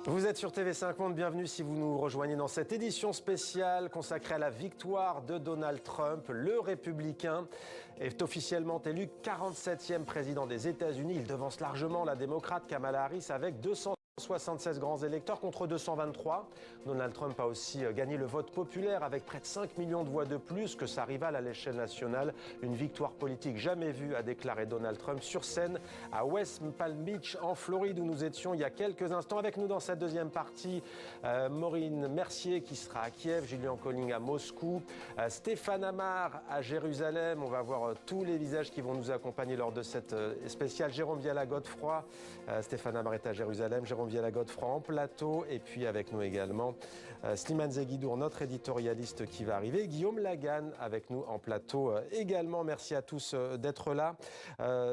Vous êtes sur TV5 Monde, bienvenue si vous nous rejoignez dans cette édition spéciale consacrée à la victoire de Donald Trump. Le républicain est officiellement élu 47e président des États-Unis. Il devance largement la démocrate Kamala Harris avec 276 grands électeurs contre 223. Donald Trump a aussi gagné le vote populaire avec près de 5 millions de voix de plus que sa rivale à l'échelle nationale. Une victoire politique jamais vue, a déclaré Donald Trump sur scène à West Palm Beach en Floride où nous étions il y a quelques instants. Avec nous dans cette deuxième partie, Maureen Mercier qui sera à Kiev, Julien Colling à Moscou, Stéphane Amar à Jérusalem. On va voir tous les visages qui vont nous accompagner lors de cette spéciale. Jérôme Viala-Godefroy, Stéphane Amar est à Jérusalem, Jérôme Viala-Godefroy en plateau, et puis avec nous également Slimane Zeguidour, notre éditorialiste qui va arriver, Guillaume Lagan avec nous en plateau également. Merci à tous d'être là.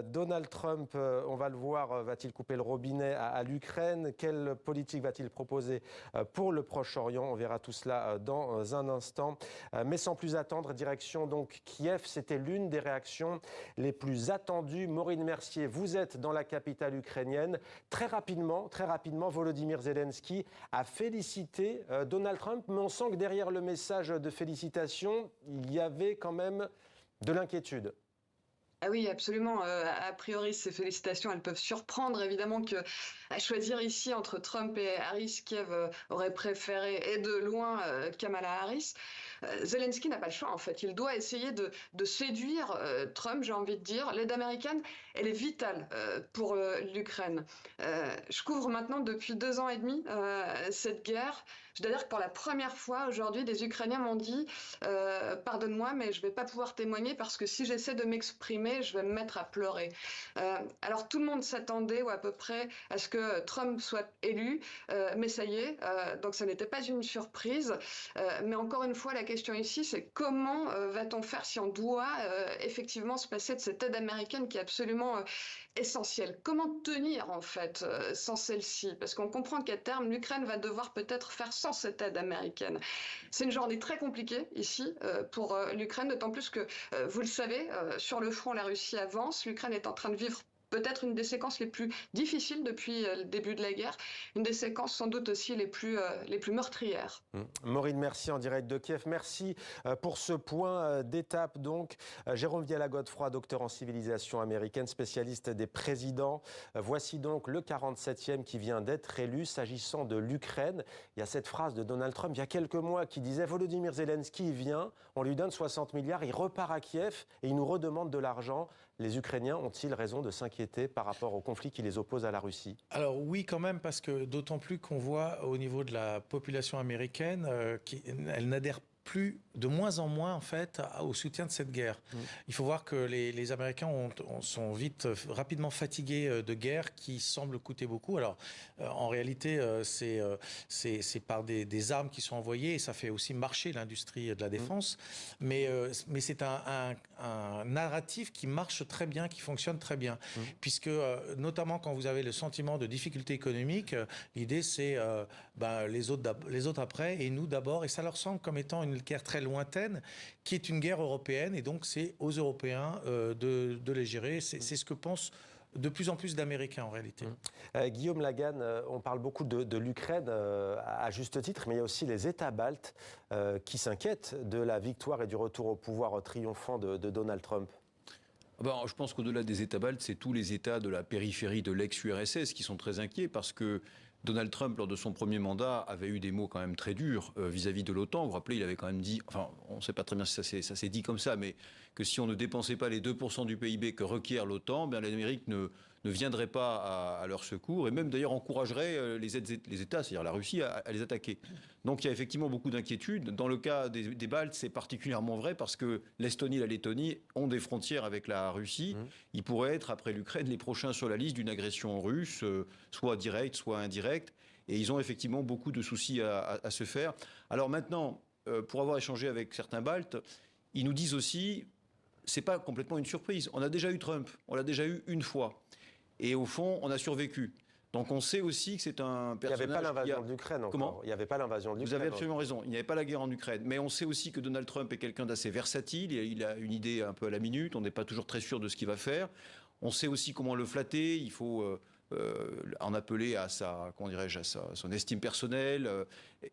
Donald Trump, on va le voir, va-t-il couper le robinet à l'Ukraine? Quelle politique va-t-il proposer pour le Proche-Orient? On verra tout cela dans un instant. Mais sans plus attendre, direction donc Kiev. C'était l'une des réactions les plus attendues. Maureen Mercier, vous êtes dans la capitale ukrainienne. Très rapidement, Volodymyr Zelensky a félicité Donald Trump, mais on sent que derrière le message de félicitations, il y avait quand même de l'inquiétude. Ah oui, absolument. A priori, ces félicitations, elles peuvent surprendre. Évidemment qu'à choisir ici entre Trump et Harris, Kiev aurait préféré, et de loin, Kamala Harris. Zelensky n'a pas le choix, en fait. Il doit essayer de séduire Trump, j'ai envie de dire. L'aide américaine, elle est vitale pour l'Ukraine. Je couvre maintenant depuis 2 ans et demi cette guerre. Je dois dire que pour la première fois, aujourd'hui, des Ukrainiens m'ont dit « Pardonne-moi, mais je ne vais pas pouvoir témoigner parce que si j'essaie de m'exprimer, je vais me mettre à pleurer. » Alors tout le monde s'attendait, ou à peu près, à ce que Trump soit élu, mais ça y est, donc ça n'était pas une surprise. Mais encore une fois, la question ici, c'est comment va-t-on faire si on doit effectivement se passer de cette aide américaine qui est absolument essentielle? Comment tenir en fait sans celle-ci? Parce qu'on comprend qu'à terme, l'Ukraine va devoir peut-être faire sans cette aide américaine. C'est une journée très compliquée ici pour l'Ukraine, d'autant plus que, vous le savez, sur le front, la Russie avance. L'Ukraine est en train de vivre peut-être une des séquences les plus difficiles depuis le début de la guerre, une des séquences sans doute aussi les plus meurtrières. Maureen, merci en direct de Kiev. Merci pour ce point d'étape. Donc, Jérôme Viala-Godefroy, docteur en civilisation américaine, spécialiste des présidents. Voici donc le 47e qui vient d'être élu. S'agissant de l'Ukraine, il y a cette phrase de Donald Trump il y a quelques mois qui disait « Volodymyr Zelensky vient, on lui donne 60 milliards, il repart à Kiev et il nous redemande de l'argent ». Les Ukrainiens ont-ils raison de s'inquiéter par rapport au conflit qui les oppose à la Russie? Alors oui, quand même, parce que d'autant plus qu'on voit au niveau de la population américaine qu'elle n'adhère plus, de moins en moins en fait, au soutien de cette guerre. Il faut voir que les Américains sont rapidement fatigués de guerre qui semble coûter beaucoup. Alors en réalité, c'est par des armes qui sont envoyées et ça fait aussi marcher l'industrie de la défense. Mais c'est un narratif qui marche très bien, qui fonctionne très bien, puisque notamment quand vous avez le sentiment de difficulté économique, l'idée c'est les autres après et nous d'abord, et ça leur semble comme étant une guerre très lointaine, qui est une guerre européenne, et donc c'est aux Européens de les gérer. C'est ce que pensent de plus en plus d'Américains en réalité. Guillaume Lagan, on parle beaucoup de l'Ukraine à juste titre, mais il y a aussi les États baltes qui s'inquiètent de la victoire et du retour au pouvoir triomphant de Donald Trump. Je pense qu'au-delà des États baltes, c'est tous les États de la périphérie de l'ex-URSS qui sont très inquiets parce que Donald Trump, lors de son premier mandat, avait eu des mots quand même très durs vis-à-vis de l'OTAN. Vous vous rappelez, il avait quand même dit, enfin, on ne sait pas très bien si ça s'est dit comme ça, mais que si on ne dépensait pas les 2% du PIB que requiert l'OTAN, l'Amérique ne viendrait pas à leur secours et même d'ailleurs encouragerait les États, c'est-à-dire la Russie, à les attaquer. Donc il y a effectivement beaucoup d'inquiétudes. Dans le cas des Baltes, c'est particulièrement vrai parce que l'Estonie et la Lettonie ont des frontières avec la Russie. Ils pourraient être, après l'Ukraine, les prochains sur la liste d'une agression russe, soit directe, soit indirecte. Et ils ont effectivement beaucoup de soucis à se faire. Alors maintenant, pour avoir échangé avec certains Baltes, ils nous disent aussi, c'est pas complètement une surprise. On a déjà eu Trump, on l'a déjà eu une fois. Et au fond, on a survécu. Donc on sait aussi que c'est un personnage... Il n'y avait pas l'invasion de l'Ukraine encore. Comment ? Il n'y avait pas l'invasion de l'Ukraine. Vous avez absolument raison. Il n'y avait pas la guerre en Ukraine. Mais on sait aussi que Donald Trump est quelqu'un d'assez versatile. Il a une idée un peu à la minute. On n'est pas toujours très sûr de ce qu'il va faire. On sait aussi comment le flatter. Il faut en appeler à son estime personnelle.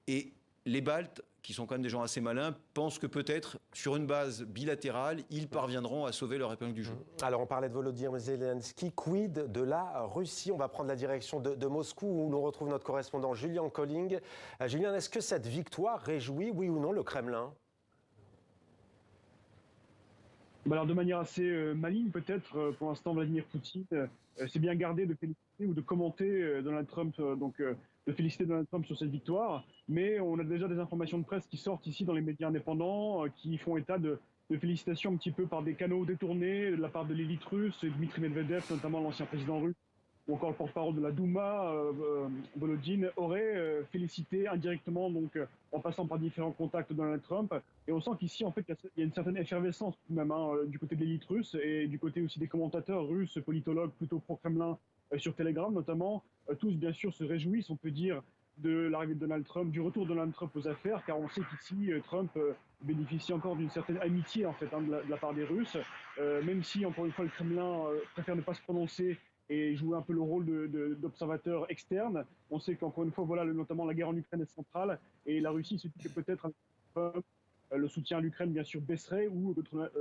Et les Baltes, qui sont quand même des gens assez malins, pensent que peut-être, sur une base bilatérale, ils parviendront à sauver leur épingle du jeu. Alors, on parlait de Volodymyr Zelensky. Quid de la Russie? On va prendre la direction de Moscou, où l'on retrouve notre correspondant Julien Colling. Julien, est-ce que cette victoire réjouit, oui ou non, le Kremlin? Alors, de manière assez maligne, peut-être, pour l'instant, Vladimir Poutine s'est bien gardé de féliciter ou de commenter Donald Trump, de féliciter Donald Trump sur cette victoire. Mais on a déjà des informations de presse qui sortent ici dans les médias indépendants, qui font état de félicitations un petit peu par des canaux détournés de la part de l'élite russe, Dmitri Medvedev, notamment l'ancien président russe, ou encore le porte-parole de la Douma, Volodine, aurait félicité indirectement, donc en passant par différents contacts Donald Trump. Et on sent qu'ici, en fait, il y a une certaine effervescence tout de même du côté de l'élite russe et du côté aussi des commentateurs russes, politologues plutôt pro-Kremlin sur Telegram notamment. Tous, bien sûr, se réjouissent, on peut dire, de l'arrivée de Donald Trump, du retour de Donald Trump aux affaires, car on sait qu'ici, Trump bénéficie encore d'une certaine amitié, en fait, de la part des Russes, même si, encore une fois, le Kremlin préfère ne pas se prononcer et jouer un peu le rôle d'observateur externe. On sait qu'encore une fois, voilà, notamment la guerre en Ukraine est centrale, et la Russie se dit que peut-être le soutien à l'Ukraine, bien sûr, baisserait, ou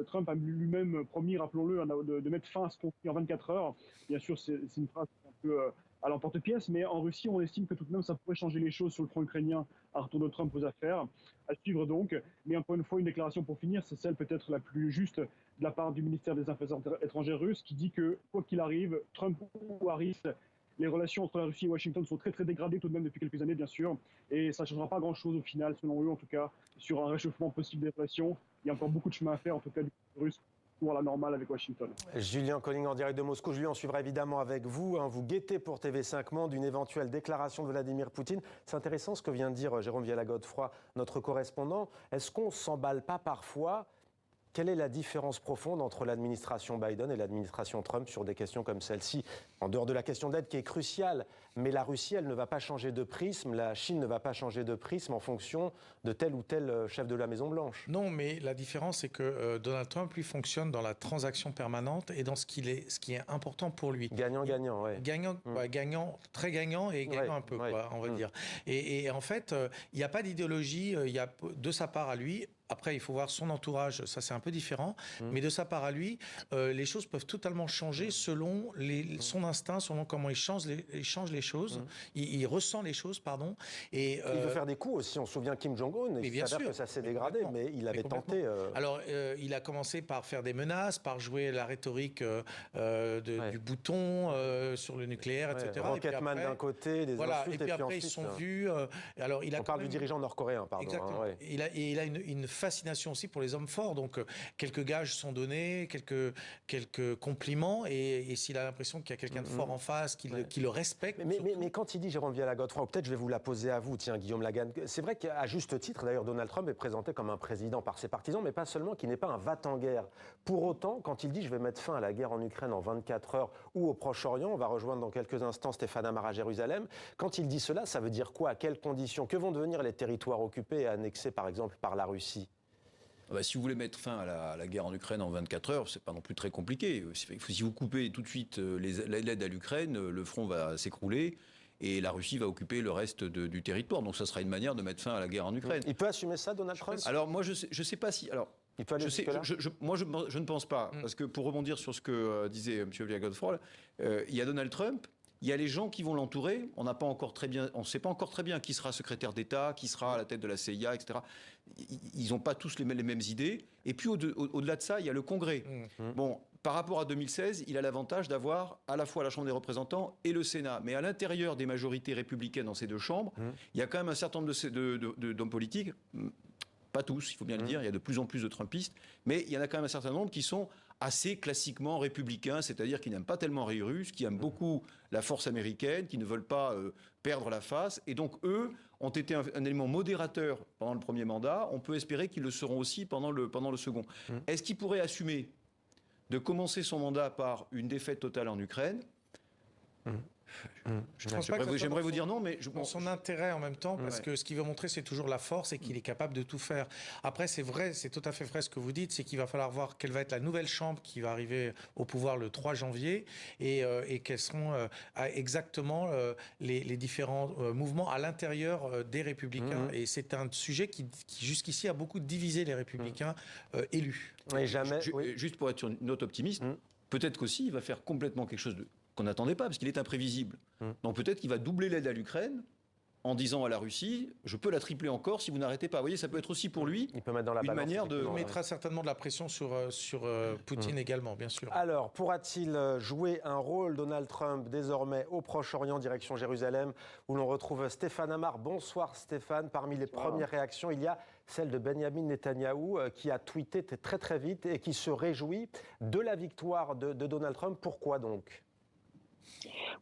Trump a lui-même promis, rappelons-le, de mettre fin à ce conflit en 24 heures. Bien sûr, c'est une phrase un peu à l'emporte-pièce, mais en Russie, on estime que tout de même, ça pourrait changer les choses sur le front ukrainien, un retour de Trump aux affaires, à suivre donc. Mais encore une fois, une déclaration pour finir, c'est celle peut-être la plus juste de la part du ministère des Affaires étrangères russe, qui dit que, quoi qu'il arrive, Trump ou Harris, les relations entre la Russie et Washington sont très très dégradées tout de même depuis quelques années, bien sûr, et ça ne changera pas grand-chose au final, selon eux en tout cas, sur un réchauffement possible des relations. Il y a encore beaucoup de chemin à faire, en tout cas du côté russe, pour la normale avec Washington. Julien Colling en direct de Moscou. Julien, on suivra évidemment avec vous. Vous guettez pour TV5 Monde une éventuelle déclaration de Vladimir Poutine. C'est intéressant ce que vient de dire Jérôme Viala-Godefroy, notre correspondant. Est-ce qu'on ne s'emballe pas parfois? Quelle est la différence profonde entre l'administration Biden et l'administration Trump sur des questions comme celle-ci? En dehors de la question d'aide qui est cruciale, mais la Russie, elle ne va pas changer de prisme, la Chine ne va pas changer de prisme en fonction de tel ou tel chef de la Maison-Blanche. Non, mais la différence, c'est que Donald Trump, lui, fonctionne dans la transaction permanente et dans ce qui est important pour lui. Gagnant-gagnant, oui. Gagnant, très gagnant et gagnant un peu, quoi, on va dire. Et en fait, il n'y a pas d'idéologie, il y a de sa part à lui. Après, il faut voir son entourage, ça c'est un peu différent, mais de sa part à lui, les choses peuvent totalement changer selon son instinct, selon comment il change les choses, il ressent les choses, pardon. Et, il veut faire des coups aussi, on se souvient Kim Jong-un, il s'avère que ça s'est dégradé, mais il avait tenté... Alors, il a commencé par faire des menaces, par jouer la rhétorique du bouton sur le nucléaire, etc. Rocketman d'un côté, des insultes, et puis après ensuite, ils se sont vus... on parle du dirigeant nord-coréen, pardon. Exactement. Il a une fascination aussi pour les hommes forts, donc quelques gages sont donnés, quelques compliments, et s'il a l'impression qu'il y a quelqu'un de fort en face, qui le respecte... Mais quand il dit, Jérôme Viala-Godefroy, peut-être je vais vous la poser à vous, tiens, Guillaume Lagarde, c'est vrai qu'à juste titre, d'ailleurs, Donald Trump est présenté comme un président par ses partisans, mais pas seulement, qui n'est pas un va-t-en-guerre. Pour autant, quand il dit, je vais mettre fin à la guerre en Ukraine en 24 heures ou au Proche-Orient, on va rejoindre dans quelques instants Stéphane Amar à Jérusalem, quand il dit cela, ça veut dire quoi? À quelles conditions? Que vont devenir les territoires occupés et annexés, par exemple, par la Russie? Si vous voulez mettre fin à la guerre en Ukraine en 24 heures, c'est pas non plus très compliqué. Si vous coupez tout de suite l'aide à l'Ukraine, le front va s'écrouler et la Russie va occuper le reste du territoire. Donc ça sera une manière de mettre fin à la guerre en Ukraine. Il peut assumer ça, Donald Trump? Alors moi, je sais pas si... Alors, il peut aller jusque-là ? Moi, je ne pense pas. Parce que pour rebondir sur ce que disait M. Viala-Godefroy, il y a Donald Trump. Il y a les gens qui vont l'entourer. On ne sait pas encore très bien qui sera secrétaire d'État, qui sera à la tête de la CIA, etc. Ils n'ont pas tous les mêmes idées. Et puis au-delà de ça, il y a le Congrès. Bon, par rapport à 2016, il a l'avantage d'avoir à la fois la Chambre des représentants et le Sénat. Mais à l'intérieur des majorités républicaines dans ces deux chambres, il y a quand même un certain nombre d'hommes politiques. Pas tous, il faut bien le dire. Il y a de plus en plus de Trumpistes. Mais il y en a quand même un certain nombre qui sont assez classiquement républicains, c'est-à-dire qui n'aiment pas tellement les Russes, qui aiment beaucoup la force américaine, qui ne veulent pas perdre la face. Et donc, eux ont été un élément modérateur pendant le premier mandat. On peut espérer qu'ils le seront aussi pendant le second. Est-ce qu'il pourrait assumer de commencer son mandat par une défaite totale en Ukraine ? J'aimerais vous dire non, mais dans son intérêt en même temps, parce que ce qu'il veut montrer, c'est toujours la force et qu'il est capable de tout faire. Après, c'est vrai, c'est tout à fait vrai ce que vous dites, c'est qu'il va falloir voir quelle va être la nouvelle chambre qui va arriver au pouvoir le 3 janvier et quels seront exactement les différents mouvements à l'intérieur des Républicains. Et c'est un sujet qui jusqu'ici a beaucoup divisé les Républicains élus. Et jamais, juste pour être sur une note optimiste, peut-être qu'aussi il va faire complètement quelque chose qu'on n'attendait pas, parce qu'il est imprévisible. Donc peut-être qu'il va doubler l'aide à l'Ukraine en disant à la Russie, je peux la tripler encore si vous n'arrêtez pas. Vous voyez, ça peut être aussi pour lui il peut mettre dans la une balance, manière de... Il mettra certainement de la pression sur Poutine également, bien sûr. Alors, pourra-t-il jouer un rôle, Donald Trump, désormais au Proche-Orient, direction Jérusalem, où l'on retrouve Stéphane Amar. Bonsoir Stéphane. Parmi les premières réactions, il y a celle de Benyamin Netanyahou qui a tweeté très très vite et qui se réjouit de la victoire de Donald Trump. Pourquoi donc ?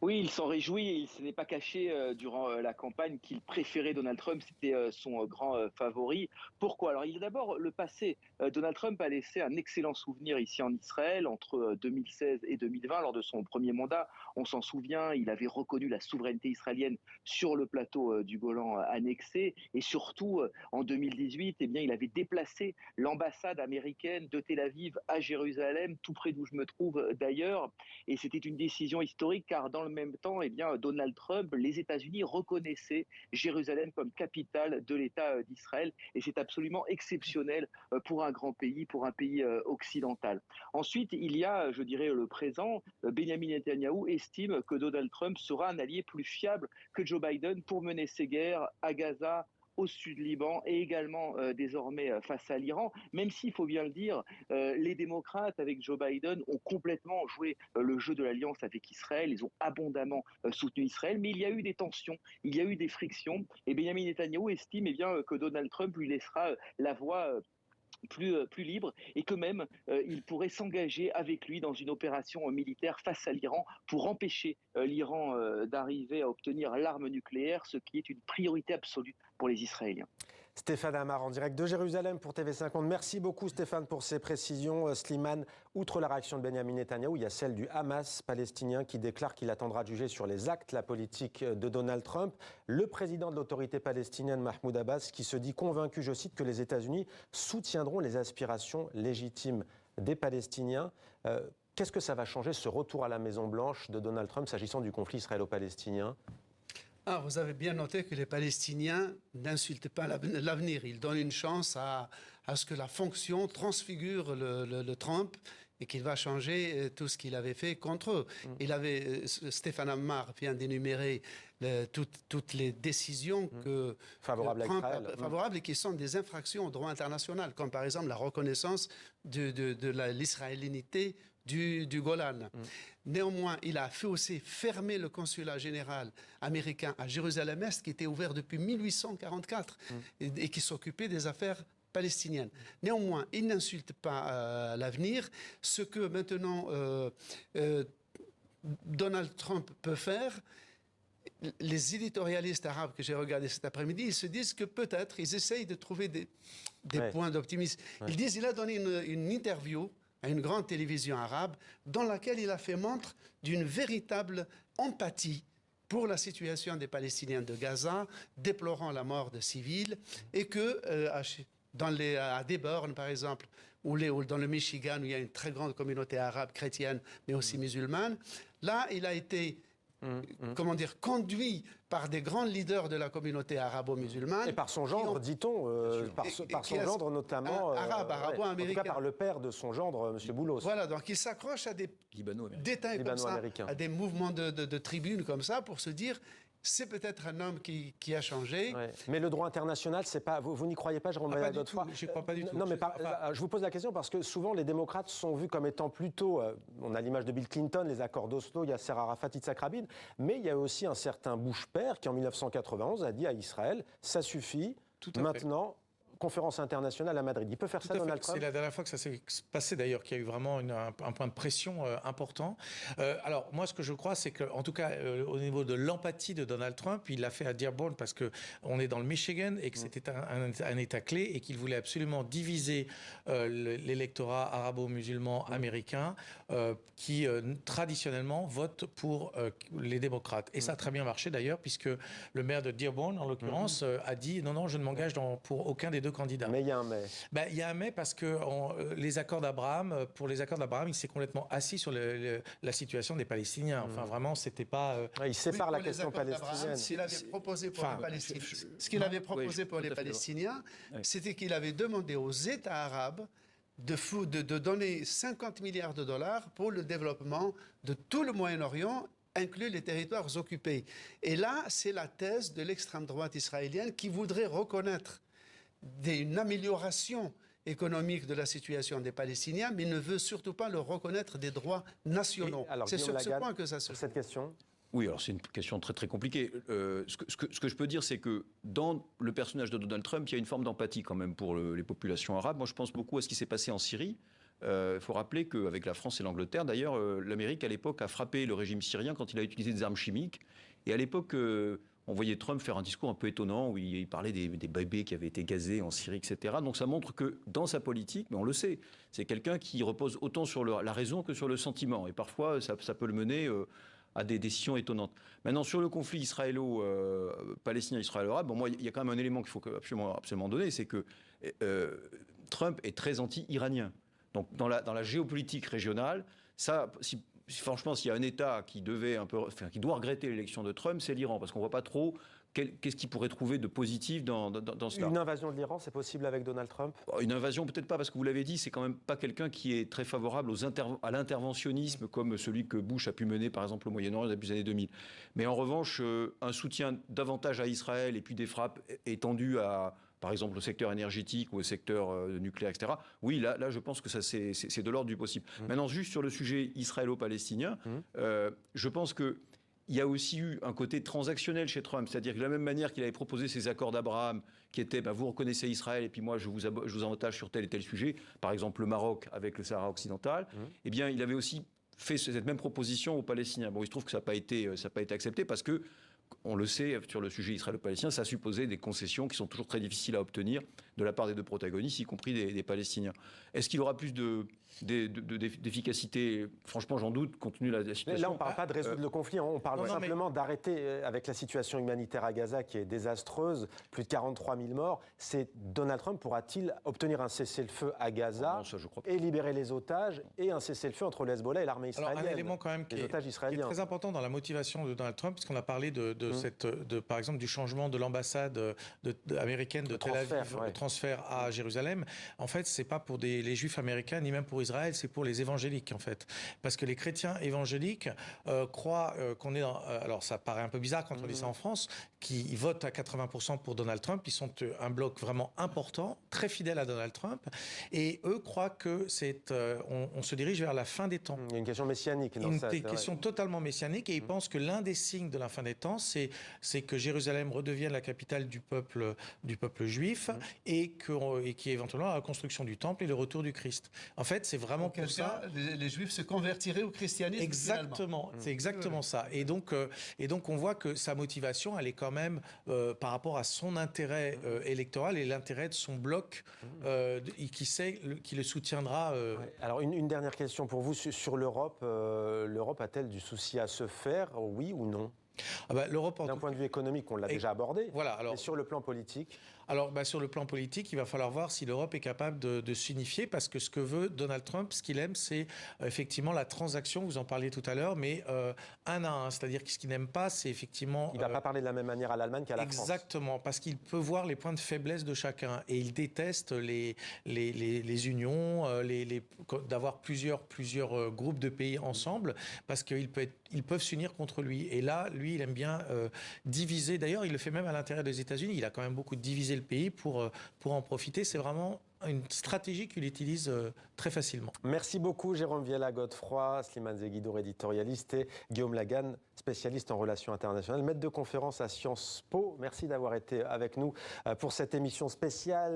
Oui, il s'en réjouit et il ne s'est pas caché durant la campagne qu'il préférait Donald Trump, c'était son grand favori. Pourquoi? Alors, il y a d'abord le passé. Donald Trump a laissé un excellent souvenir ici en Israël entre 2016 et 2020, lors de son premier mandat. On s'en souvient, il avait reconnu la souveraineté israélienne sur le plateau du Golan annexé. Et surtout, en 2018, eh bien, il avait déplacé l'ambassade américaine de Tel Aviv à Jérusalem, tout près d'où je me trouve d'ailleurs. Et c'était une décision historique, car dans le même temps, eh bien, Donald Trump, les États-Unis reconnaissaient Jérusalem comme capitale de l'État d'Israël. Et c'est absolument exceptionnel pour un grand pays, pour un pays occidental. Ensuite, il y a, je dirais, le présent. Benyamin Netanyahou estime que Donald Trump sera un allié plus fiable que Joe Biden pour mener ses guerres à Gaza, au sud Liban et également désormais face à l'Iran, même s'il faut bien le dire, les démocrates avec Joe Biden ont complètement joué le jeu de l'alliance avec Israël, ils ont abondamment soutenu Israël, mais il y a eu des tensions, il y a eu des frictions, et Benyamin Netanyahou estime bien, que Donald Trump lui laissera la voie plus libre et que même il pourrait s'engager avec lui dans une opération militaire face à l'Iran pour empêcher l'Iran d'arriver à obtenir l'arme nucléaire, ce qui est une priorité absolue pour les Israéliens. Stéphane Amar en direct de Jérusalem pour TV50. Merci beaucoup Stéphane pour ces précisions. Slimane, outre la réaction de Benyamin Netanyahou, il y a celle du Hamas palestinien qui déclare qu'il attendra de juger sur les actes, la politique de Donald Trump. Le président de l'autorité palestinienne Mahmoud Abbas qui se dit convaincu, je cite, que les États-Unis soutiendront les aspirations légitimes des Palestiniens. Qu'est-ce que ça va changer ce retour à la Maison-Blanche de Donald Trump s'agissant du conflit israélo-palestinien ? Ah, vous avez bien noté que les Palestiniens n'insultent pas l'avenir. Ils donnent une chance à ce que la fonction transfigure le Trump et qu'il va changer tout ce qu'il avait fait contre eux. Stéphane Amar vient d'énumérer toutes les décisions que favorables Trump a favorables et qui sont des infractions au droit international, comme par exemple la reconnaissance de l'israélinité du Golan. Néanmoins, il a fait aussi fermer le consulat général américain à Jérusalem-Est, qui était ouvert depuis 1844 et qui s'occupait des affaires palestiniennes. Néanmoins, il n'insulte pas l'avenir. Ce que maintenant Donald Trump peut faire, les éditorialistes arabes que j'ai regardés cet après-midi, ils se disent que peut-être ils essayent de trouver des points d'optimisme. Ils disent qu'il a donné une interview à une grande télévision arabe dans laquelle il a fait montre d'une véritable empathie pour la situation des Palestiniens de Gaza, déplorant la mort de civils, et que à Dearborn, par exemple, ou dans le Michigan, où il y a une très grande communauté arabe chrétienne, mais aussi musulmane, là, il a été conduit par des grands leaders de la communauté arabo-musulmane. Et par son gendre, dit-on, par son gendre notamment. Arabo-américain. En tout cas par le père de son gendre, M. Boulos. Voilà, donc il s'accroche à des détails comme ça, à des mouvements de tribunes comme ça, pour se dire... C'est peut-être un homme qui a changé. Ouais. Mais le droit international, c'est pas. Vous n'y croyez pas, Jérôme Pas du tout. Je ne crois pas du tout. Non, mais je vous pose la question parce que souvent les démocrates sont vus comme étant plutôt. On a l'image de Bill Clinton, les accords d'Oslo, Yasser Arafat, Yitzhak Rabin, mais il y a aussi un certain Bush père qui, en 1991, a dit à Israël, ça suffit. Maintenant, conférence internationale à Madrid. Il peut faire ça, Donald Trump? C'est la dernière fois que ça s'est passé d'ailleurs, qu'il y a eu vraiment un point de pression important. Alors moi, ce que je crois, c'est qu'en tout cas, au niveau de l'empathie de Donald Trump, il l'a fait à Dearborn parce qu'on est dans le Michigan et que c'était un État clé et qu'il voulait absolument diviser l'électorat arabo-musulman américain qui traditionnellement vote pour les démocrates. Et ça a très bien marché d'ailleurs, puisque le maire de Dearborn, en l'occurrence, a dit non, je ne m'engage pour aucun des deux candidats. Mais il y a un mais. Il y a un mais parce que les accords d'Abraham, pour les accords d'Abraham, il s'est complètement assis sur la situation des Palestiniens. Enfin, vraiment, c'était pas. Il sépare la question palestinienne. Ce qu'il avait proposé pour les Palestiniens, c'était qu'il avait demandé aux États arabes de donner 50 milliards de dollars pour le développement de tout le Moyen-Orient, inclus les territoires occupés. Et là, c'est la thèse de l'extrême droite israélienne qui voudrait reconnaître une amélioration économique de la situation des Palestiniens, mais ne veut surtout pas leur reconnaître des droits nationaux. C'est sur ce point que ça se fait. Cette question. Oui, alors c'est une question très très compliquée. Ce que je peux dire, c'est que dans le personnage de Donald Trump, il y a une forme d'empathie quand même pour les populations arabes. Moi, je pense beaucoup à ce qui s'est passé en Syrie. Il faut rappeler qu'avec la France et l'Angleterre, d'ailleurs, l'Amérique à l'époque a frappé le régime syrien quand il a utilisé des armes chimiques. Et à l'époque, on voyait Trump faire un discours un peu étonnant où il parlait des bébés qui avaient été gazés en Syrie, etc. Donc ça montre que dans sa politique, mais on le sait, c'est quelqu'un qui repose autant sur la raison que sur le sentiment. Et parfois, ça peut le mener à des décisions étonnantes. Maintenant, sur le conflit israélo-palestinien, israélo-arabe, moi, il y a quand même un élément qu'il faut absolument donner, c'est que Trump est très anti-iranien. Donc, dans la géopolitique régionale, franchement, s'il y a un État qui doit regretter l'élection de Trump, c'est l'Iran, parce qu'on ne voit pas trop qu'est-ce qu'il pourrait trouver de positif dans cela. Une invasion de l'Iran, c'est possible avec Donald Trump? Une invasion, peut-être pas, parce que vous l'avez dit, c'est quand même pas quelqu'un qui est très favorable à l'interventionnisme comme celui que Bush a pu mener, par exemple, au Moyen-Orient depuis les années 2000. Mais en revanche, un soutien davantage à Israël et puis des frappes étendues par exemple, au secteur énergétique ou au secteur nucléaire, etc. Oui, là, je pense que ça, c'est de l'ordre du possible. Maintenant, juste sur le sujet israélo-palestinien, je pense qu'il y a aussi eu un côté transactionnel chez Trump. C'est-à-dire que de la même manière qu'il avait proposé ces accords d'Abraham, qui étaient, vous reconnaissez Israël et puis moi, je vous avantage sur tel et tel sujet, par exemple le Maroc avec le Sahara occidental, eh bien, il avait aussi fait cette même proposition aux Palestiniens. Bon, il se trouve que ça n'a pas été accepté parce que, on le sait, sur le sujet israélo-palestinien, ça supposait des concessions qui sont toujours très difficiles à obtenir de la part des deux protagonistes, y compris des Palestiniens. Est-ce qu'il aura plus d'efficacité? Franchement, j'en doute, compte tenu de la situation. Là, on ne parle pas de résoudre le conflit, on parle simplement d'arrêter avec la situation humanitaire à Gaza qui est désastreuse, plus de 43 000 morts. Donald Trump pourra-t-il obtenir un cessez-le-feu à Gaza et libérer les otages et un cessez-le feu entre le Hezbollah et l'armée israélienne? Alors, un élément quand même qui est très important dans la motivation de Donald Trump, puisqu'on a parlé par exemple, du changement de l'ambassade américaine de Tel Aviv, le transfert à Jérusalem. En fait, c'est pas pour les Juifs américains ni même pour Israël, c'est pour les évangéliques en fait, parce que les chrétiens évangéliques croient qu'on est dans. Alors, ça paraît un peu bizarre quand on dit ça en France, qui votent à 80% pour Donald Trump. Ils sont un bloc vraiment important, très fidèle à Donald Trump, et eux croient que on se dirige vers la fin des temps. Il y a une question messianique. Une question totalement messianique, et ils pensent que l'un des signes de la fin des temps, c'est que Jérusalem redevienne la capitale du peuple juif et qui éventuellement la construction du temple et le retour du Christ. En fait, c'est vraiment pour ça. Les Juifs se convertiraient au christianisme. Exactement, c'est exactement ça. Et donc, on voit que sa motivation, elle est quand même par rapport à son intérêt électoral et l'intérêt de son bloc qui le soutiendra. Alors, une dernière question pour vous sur l'Europe. L'Europe a-t-elle du souci à se faire, oui ou non? L'Europe, d'un point de vue économique, on l'a déjà abordé. Voilà. Alors, mais sur le plan politique. Alors, sur le plan politique, il va falloir voir si l'Europe est capable de s'unifier, parce que ce que veut Donald Trump, ce qu'il aime, c'est effectivement la transaction, vous en parliez tout à l'heure, mais un à un. C'est-à-dire que ce qu'il n'aime pas, c'est effectivement... Il ne va pas parler de la même manière à l'Allemagne qu'à la France. Exactement, parce qu'il peut voir les points de faiblesse de chacun. Et il déteste les unions, d'avoir plusieurs groupes de pays ensemble, parce qu'ils peuvent s'unir contre lui. Et là, lui, il aime bien diviser. D'ailleurs, il le fait même à l'intérieur des États-Unis. Il a quand même beaucoup divisé le pays pour en profiter. C'est vraiment une stratégie qu'il utilise très facilement. Merci beaucoup Jérôme Viella-Godefroy, Slimane Zeguidour, éditorialiste, et Guillaume Lagan, spécialiste en relations internationales, maître de conférence à Sciences Po. Merci d'avoir été avec nous pour cette émission spéciale.